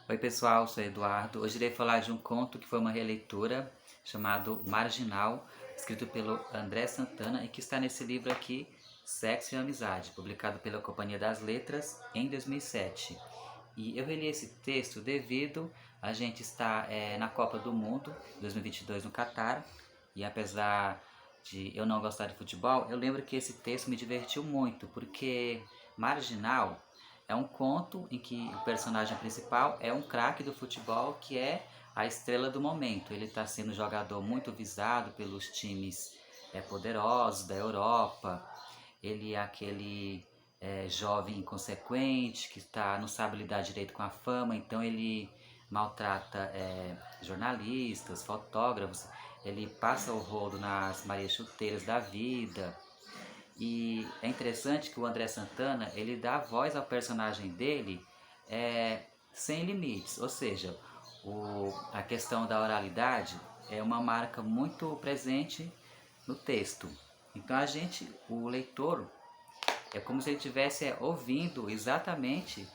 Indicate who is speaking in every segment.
Speaker 1: Oi pessoal, sou Eduardo. Hoje irei falar de um conto que foi uma releitura chamado Marginal, escrito pelo André Santana e que está nesse livro aqui, Sexo e Amizade, publicado pela Companhia das Letras em 2007. E eu reli esse texto devido a gente estar na Copa do Mundo 2022 no Catar, e apesar de eu não gostar de futebol, eu lembro que esse texto me divertiu muito, porque Marginal é um conto em que o personagem principal é um craque do futebol que é a estrela do momento. Ele está sendo um jogador muito visado pelos times poderosos da Europa. Ele é aquele jovem inconsequente que não sabe lidar direito com a fama, então ele maltrata jornalistas, fotógrafos, ele passa o rodo nas Marias Chuteiras da vida. E é interessante que o André Santana, ele dá voz ao personagem dele sem limites, ou seja, a questão da oralidade é uma marca muito presente no texto. Então o leitor, é como se ele estivesse ouvindo exatamente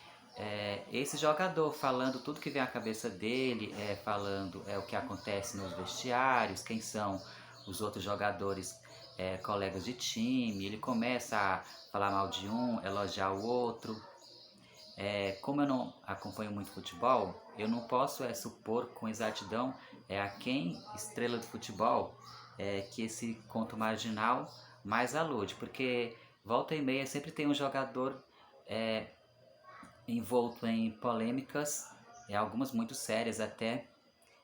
Speaker 1: esse jogador, falando tudo que vem à cabeça dele, falando o que acontece nos vestiários, quem são os outros jogadores, colegas de time. Ele começa a falar mal de um, elogiar o outro. Como eu não acompanho muito futebol, eu não posso supor com exatidão a quem estrela do futebol que esse conto marginal mais alude, porque volta e meia sempre tem um jogador é, envolto em polêmicas, algumas muito sérias até.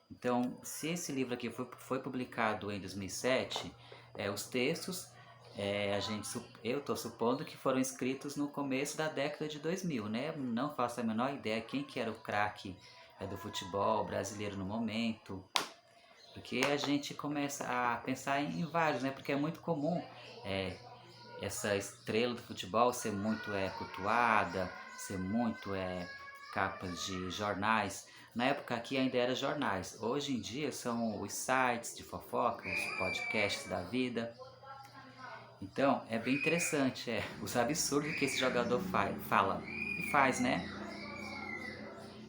Speaker 1: Então, se esse livro aqui foi publicado em 2007, os textos, eu estou supondo que foram escritos no começo da década de 2000, né? Não faço a menor ideia quem que era o craque do futebol brasileiro no momento, porque a gente começa a pensar em vários, né? Porque é muito comum é, essa estrela do futebol ser muito cultuada, ser muito capas de jornais. Na época aqui ainda era jornais. Hoje em dia são os sites de fofoca, os podcasts da vida. Então é bem interessante os absurdos que esse jogador fala e faz, né?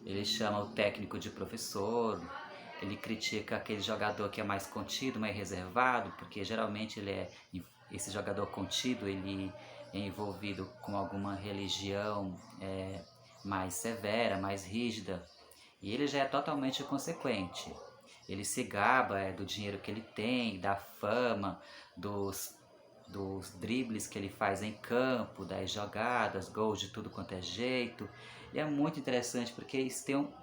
Speaker 1: Ele chama o técnico de professor, ele critica aquele jogador que é mais contido, mais reservado, porque geralmente esse jogador contido, ele é envolvido com alguma religião mais severa, mais rígida, e ele já é totalmente consequente. Ele se gaba do dinheiro que ele tem, da fama, dos dribles que ele faz em campo, das jogadas, gols de tudo quanto é jeito. E é muito interessante porque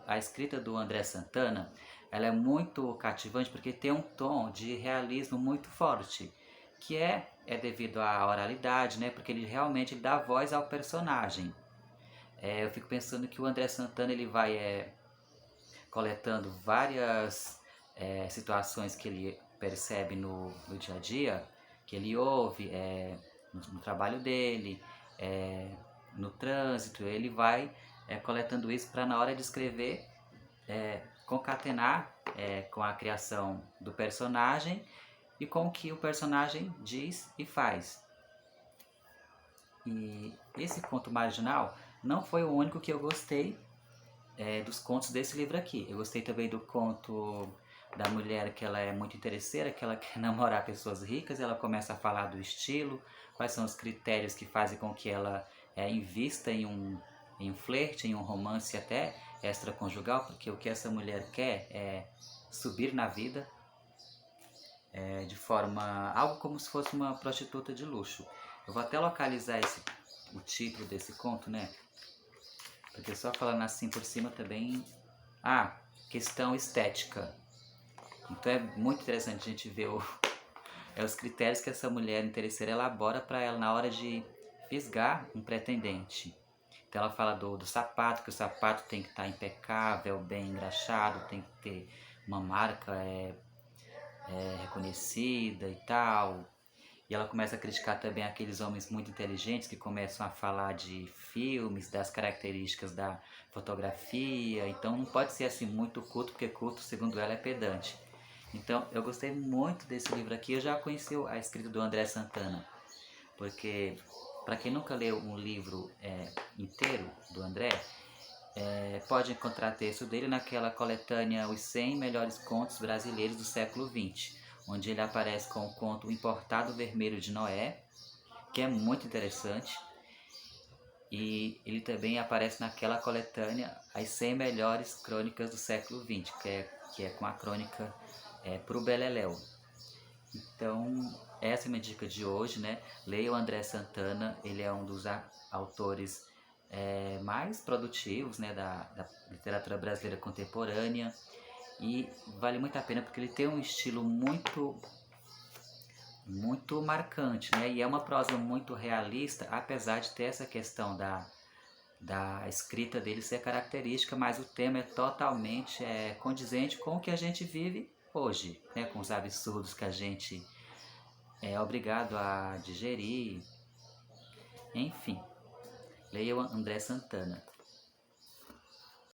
Speaker 1: a escrita do André Santana, ela é muito cativante porque tem um tom de realismo muito forte, que é devido à oralidade, né? Porque ele realmente dá voz ao personagem. Eu fico pensando que o André Santana ele vai coletando várias situações que ele percebe no dia a dia, que ele ouve no trabalho dele, no trânsito. Ele vai coletando isso para, na hora de escrever, concatenar com a criação do personagem e com o que o personagem diz e faz. E esse conto marginal não foi o único que eu gostei dos contos desse livro aqui. Eu gostei também do conto da mulher que ela é muito interesseira, que ela quer namorar pessoas ricas, e ela começa a falar do estilo, quais são os critérios que fazem com que ela invista em um flerte, em um romance até extraconjugal, porque o que essa mulher quer é subir na vida de forma, algo como se fosse uma prostituta de luxo. Eu vou até localizar o título desse conto, né? Porque só falando assim por cima também... Ah, questão estética. Então é muito interessante a gente ver os critérios que essa mulher interesseira elabora para ela na hora de fisgar um pretendente. Então ela fala do sapato, que o sapato tem que estar impecável, bem engraxado, tem que ter uma marca reconhecida e tal. E ela começa a criticar também aqueles homens muito inteligentes que começam a falar de filmes, das características da fotografia. Então não pode ser assim muito culto, porque culto, segundo ela, é pedante. Então eu gostei muito desse livro aqui. Eu já conheci a escrita do André Santana, porque para quem nunca leu um livro inteiro do André, pode encontrar texto dele naquela coletânea Os 100 Melhores Contos Brasileiros do Século XX, onde ele aparece com o conto O Importado Vermelho de Noé, que é muito interessante. E ele também aparece naquela coletânea As 100 Melhores Crônicas do Século XX, que é com a crônica Pro Beleléu. Então, essa é a minha dica de hoje, né? Leia o André Santana, ele é um dos autores mais produtivos, né, da literatura brasileira contemporânea, e vale muito a pena porque ele tem um estilo muito marcante, né? E é uma prosa muito realista, apesar de ter essa questão da escrita dele ser característica, mas o tema é totalmente condizente com o que a gente vive hoje, né? Com os absurdos que a gente é obrigado a digerir, enfim. Leia o André Santana.